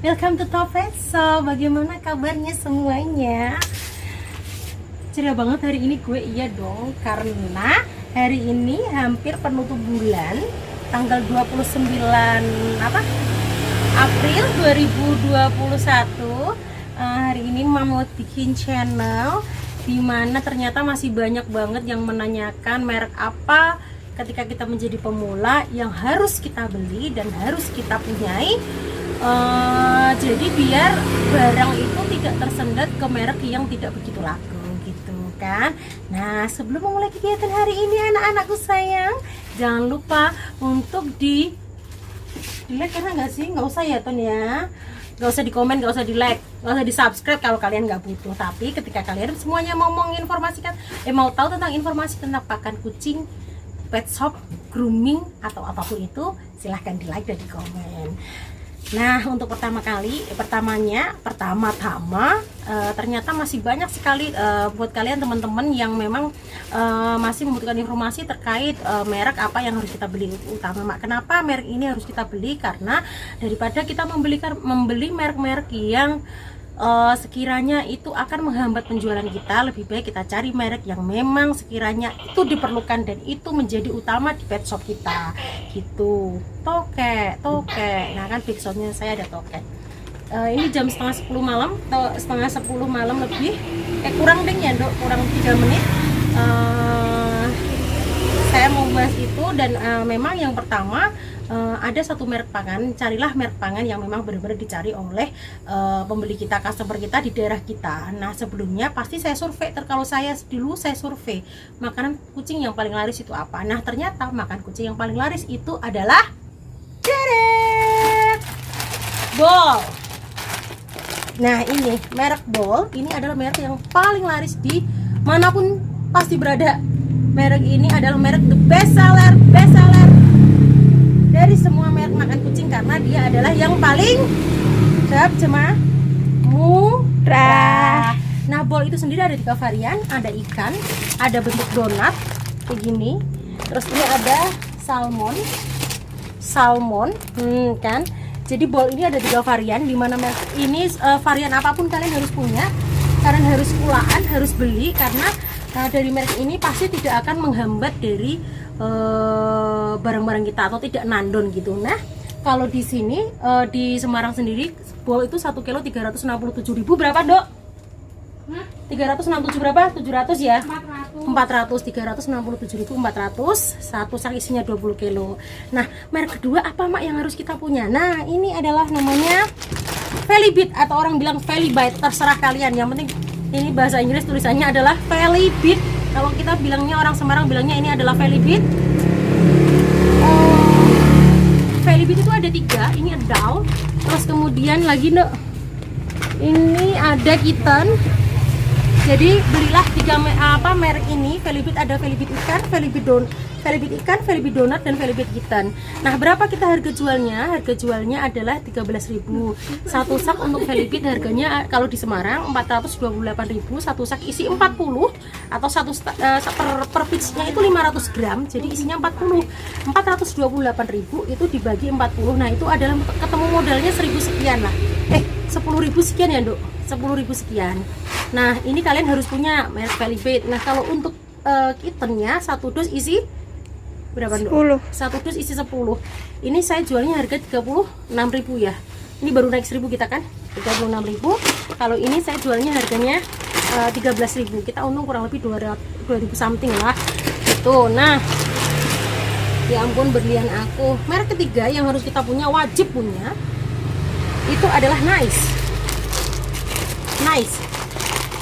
Welcome to Top Peso. Bagaimana kabarnya semuanya? Ceria banget hari ini gue, iya dong. Karena hari ini hampir penutup bulan, tanggal 29 April 2021. Hari ini Mama mau bikin channel dimana ternyata masih banyak banget yang menanyakan merek apa ketika kita menjadi pemula yang harus kita beli dan harus kita punyai. Jadi biar barang itu tidak tersendat ke merek yang tidak begitu laku gitu kan. Nah, sebelum memulai kegiatan hari ini anak-anakku sayang, jangan lupa untuk di like, karena nggak sih, nggak usah ya Ton ya, nggak usah di komen, nggak usah di like, nggak usah di subscribe kalau kalian nggak butuh. Tapi ketika kalian semuanya mau menginformasikan, mau tahu tentang informasi tentang pakan kucing, pet shop, grooming atau apapun itu, silahkan di like dan di komen. Nah, untuk pertama-tama ternyata masih banyak sekali buat kalian teman-teman yang memang masih membutuhkan informasi terkait merek apa yang harus kita beli utama. Kenapa merek ini harus kita beli? Karena daripada kita membeli merek-merek yang sekiranya itu akan menghambat penjualan kita, lebih baik kita cari merek yang memang sekiranya itu diperlukan dan itu menjadi utama di pet shop kita gitu. Toke. Nah kan backsoundnya saya ada toke. Ini jam setengah 10 malam atau setengah 10 malam lebih, kurang ding ya Dok, kurang 3 menit. Saya mau bahas itu dan memang yang pertama, ada satu merek pangan. Carilah merek pangan yang memang benar-benar dicari oleh pembeli kita, customer kita di daerah kita. Nah, sebelumnya pasti saya survei. Kalau saya dulu saya survei makanan kucing yang paling laris itu apa. Nah, ternyata makan kucing yang paling laris itu adalah Bol. Nah, ini merek Bol, ini adalah merek yang paling laris di manapun pasti berada. Merek ini adalah merek the best seller dari semua merek makan kucing karena dia adalah yang paling murah. Nah, Bol itu sendiri ada 3 varian, ada ikan, ada bentuk donat kayak gini, terus ini ada salmon, kan. Jadi Bol ini ada 3 varian, dimana merek ini varian apapun kalian harus punya, kalian harus pulaan, harus beli karena dari merek ini pasti tidak akan menghambat dari barang-barang kita atau tidak nandon gitu. Nah, kalau di sini di Semarang sendiri Bol itu 1 kilo 367.000 berapa Dok? 367 berapa? 700 ya? 367.400 satu sak isinya 20 kilo. Nah, merek kedua apa Mak yang harus kita punya? Nah, ini adalah namanya Velibit atau orang bilang Velibite, terserah kalian. Yang penting ini bahasa Inggris, tulisannya adalah Velibit. Kalau kita bilangnya, orang Semarang bilangnya ini adalah Velibit. Velibit itu ada 3, ini adult, terus kemudian lagi ini ada kitten. Jadi belilah 3 merek ini. Velibit ada Velibit ikan, Velibit donat dan Velibit kitten. Nah, berapa kita harga jualnya? Harga jualnya adalah 13.000. Satu sak untuk Velibit harganya kalau di Semarang 428.000, satu sak isi 40 atau per piece-nya itu 500 gram. Jadi isinya 40. 428.000 itu dibagi 40. Nah, itu adalah ketemu modalnya 1.000 sekian lah. 10.000 sekian ya, Dok. 10.000 sekian. Nah, ini kalian harus punya merek Velibit. Nah, kalau untuk kittennya satu dus isi berapa Dok? 10. Satu dus isi 10. Ini saya jualnya harga 36.000 ya. Ini baru naik 1.000 kita kan? 36.000. Kalau ini saya jualnya harganya 13.000. Kita untung kurang lebih 2.000 something lah. Itu. Nah, ya ampun berlian aku. Merek ketiga yang harus kita punya, wajib punya, itu adalah Nice.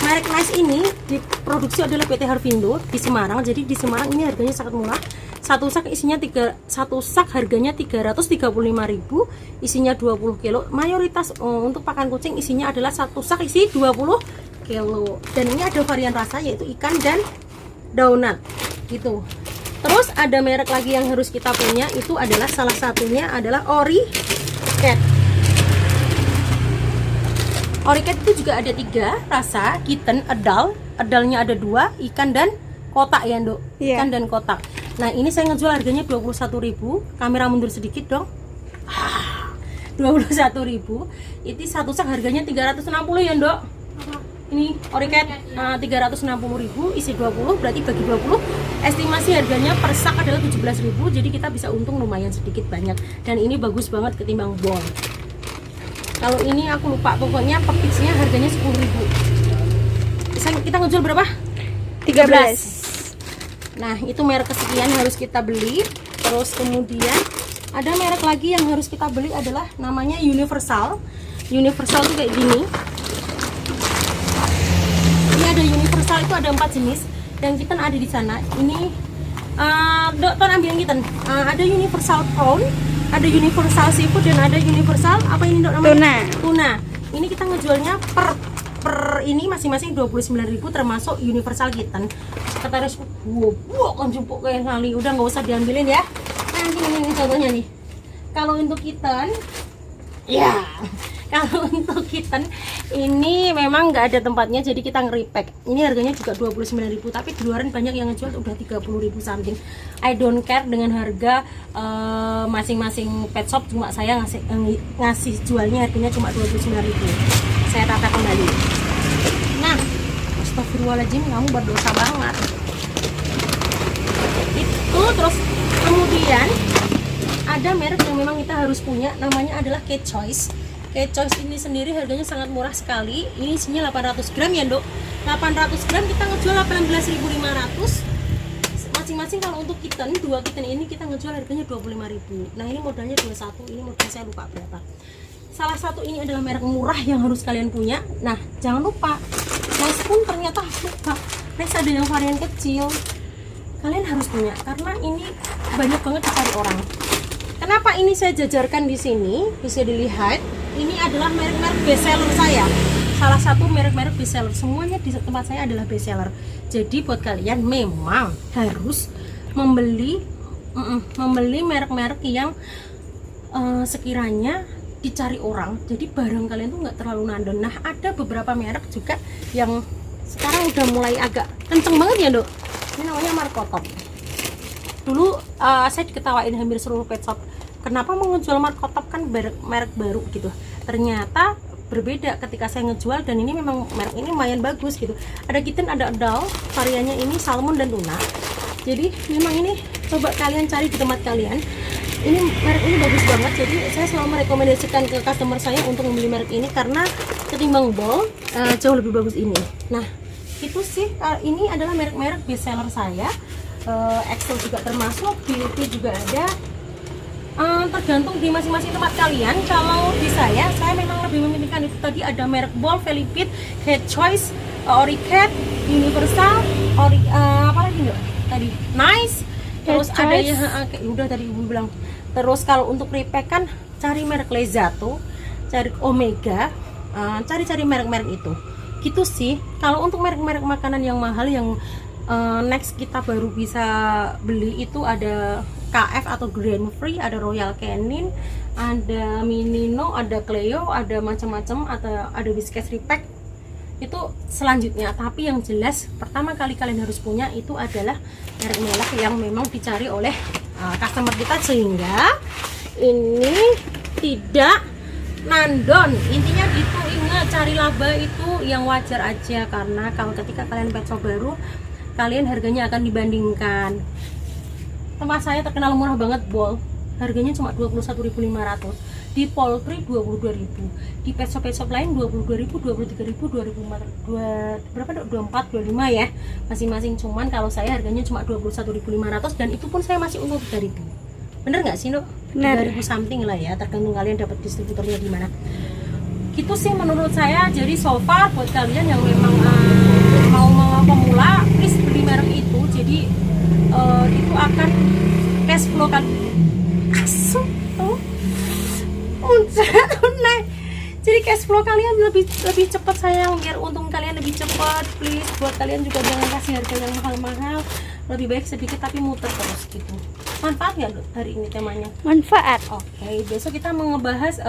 Merek Nice ini diproduksi adalah PT Harvindo di Semarang. Jadi di Semarang ini harganya sangat murah. Satu sak harganya 335.000, isinya 20 kilo. Mayoritas untuk pakan kucing isinya adalah satu sak isi 20 kilo. Dan ini ada varian rasa yaitu ikan dan donat gitu. Terus ada merek lagi yang harus kita punya, itu adalah salah satunya adalah Oricat. Oricat itu juga ada 3 rasa, kitten, adalnya ada 2, ikan dan kotak ya Dok. Ikan dan kotak. Nah, ini saya ngejual harganya 21.000. Kamera mundur sedikit dong. 21.000. Itu satu sak harganya 360 ya, Ndok. Ini Oricat 360.000, isi 20, berarti bagi 20 estimasi harganya per sak adalah 17.000. Jadi kita bisa untung lumayan sedikit banyak. Dan ini bagus banget ketimbang bol. Kalau ini aku lupa, pokoknya per piece-nya harganya 10.000. Kita ngejual berapa? 13. Nah, itu merek kesekian harus kita beli. Terus kemudian ada merek lagi yang harus kita beli adalah namanya Universal. Universal tuh kayak gini. Ini ada Universal, itu ada 4 jenis. Dan kita ada di sana. Ini Dok, ambil yang kita. Ada Universal Prawn, ada Universal Seafood, dan ada Universal apa ini, Dok, namanya? Tuna. Ini kita ngejualnya per ini masing-masing 29.000 termasuk Universal Kitten. Kata Res, wow, kan jemput kayak kali, udah nggak usah diambilin ya. Nah, ini contohnya nih. Kalau untuk kitten, ya, kalau untuk kitten ini memang nggak ada tempatnya, jadi kita nge-repack. Ini harganya juga 29.000, tapi di luaran banyak yang ngejual udah 30.000 something. I don't care dengan harga masing-masing pet shop, cuma saya ngasih jualnya harganya cuma 29.000. Saya tata kembali. Nah, astagfirullahaladzim, kamu berdosa banget. Itu terus kemudian ada merek yang memang kita harus punya, namanya adalah Cat Choice. Cat Choice ini sendiri harganya sangat murah sekali. Ini isinya 800 gram ya, Dok. 800 gram kita ngejual 18.500. Masing-masing kalau untuk kitten, 2 kitten ini kita ngejual harganya 25.000. Nah, ini modalnya 21, ini modal saya lupa berapa. Salah satu ini adalah merek murah yang harus kalian punya. Nah, jangan lupa, Nice pun ternyata suka. Nice ada yang varian kecil, kalian harus punya karena ini banyak banget dicari orang. Kenapa ini saya jajarkan di sini? Bisa dilihat, ini adalah merek-merek bestseller saya. Salah satu merek-merek bestseller, semuanya di tempat saya adalah bestseller. Jadi buat kalian memang harus membeli merek-merek yang sekiranya dicari orang, jadi barang kalian tuh nggak terlalu nandon. Nah, ada beberapa merek juga yang sekarang udah mulai agak kenceng banget ya, Dok. Ini namanya Markotop. Dulu saya diketawain hampir seluruh pet shop, kenapa mau ngejual Markotop, kan merek baru gitu. Ternyata berbeda ketika saya ngejual, dan ini memang merek ini lumayan bagus gitu. Ada kitten, ada adult, variannya ini salmon dan tuna. Jadi memang ini coba kalian cari di tempat kalian. Ini merek ini bagus banget, jadi saya selalu merekomendasikan ke customer saya untuk membeli merek ini karena ketimbang bol jauh lebih bagus ini. Nah, itu sih, ini adalah merek-merek bestseller saya. Excel juga termasuk, BLT juga ada. Tergantung di masing-masing tempat kalian. Kalau di saya memang lebih memilihkan itu tadi, ada merek bol, Velipit, Cat Choice, Oricat, Universal, apa lagi enggak? Tadi Nice. Terus ada yang udah tadi Ibu bilang. Terus kalau untuk repack kan cari merek Lezato, cari Omega, cari merek-merek itu. Gitu sih. Kalau untuk merek-merek makanan yang mahal yang next kita baru bisa beli itu ada KF atau Grand Free, ada Royal Canin, ada Minino, ada Cleo, ada macam-macam, atau ada Whiskas repack. Itu selanjutnya, tapi yang jelas pertama kali kalian harus punya itu adalah merek-merek yang memang dicari oleh customer kita, sehingga ini tidak nandon. Intinya gitu, ingat, cari laba itu yang wajar aja, karena kalau ketika kalian pet shop baru, kalian harganya akan dibandingkan. Tempat saya terkenal murah banget bol, harganya cuma 21.500. Di poultry 22.000, di pet shop lain 22.000, 23.000, 24, 25 ya masing-masing. Cuman kalau saya harganya cuma 21.500, dan itu pun saya masih untung 3.000. Bener nggak sih, Nuk? 3.000 something lah ya, tergantung kalian dapat distributornya di mana. Gitu sih menurut saya. Jadi so far buat kalian yang memang mau pemula, please beli merek itu. Jadi itu akan cash flow kan asuh tuh. Nah, jadi cash flow kalian lebih cepat sayang, biar untung kalian lebih cepat. Please, buat kalian juga jangan kasih harga yang mahal-mahal, lebih baik sedikit tapi muter terus gitu. Manfaat nggak hari ini temanya? Manfaat. Oke, besok kita mau ngebahas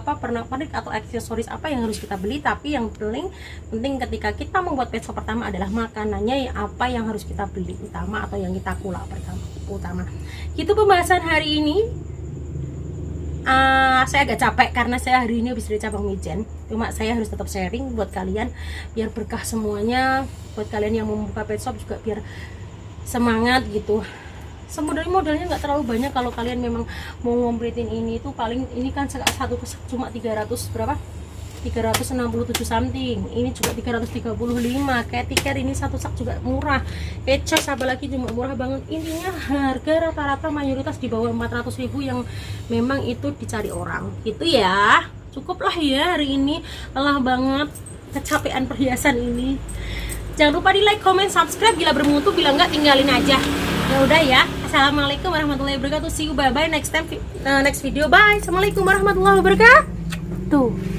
pernak-pernik atau aksesoris apa yang harus kita beli. Tapi yang paling penting ketika kita membuat pet shop pertama adalah makanannya apa yang harus kita beli utama, atau yang kita kulak utama. Itu pembahasan hari ini. saya agak capek karena saya hari ini habis dari cabang Mijen. Cuma saya harus tetap sharing buat kalian biar berkah semuanya, buat kalian yang mau membuka pet shop juga biar semangat gitu. Sebenarnya modalnya nggak terlalu banyak kalau kalian memang mau ngomplitin ini tuh, paling ini kan satu kesak cuma 300 berapa? 367 something. Ini juga 335. Kayak tiket ini satu sak juga murah. Pecos apalagi cuma murah banget. Intinya harga rata-rata mayoritas di bawah 400.000 yang memang itu dicari orang. Gitu ya. Cukup lah ya hari ini. Lelah banget kecapean perhiasan ini. Jangan lupa di like, comment, subscribe. Bila bermutu, bila enggak tinggalin aja. Ya udah ya. Assalamualaikum warahmatullahi wabarakatuh. See you, bye bye next time, next video. Bye. Assalamualaikum warahmatullahi wabarakatuh.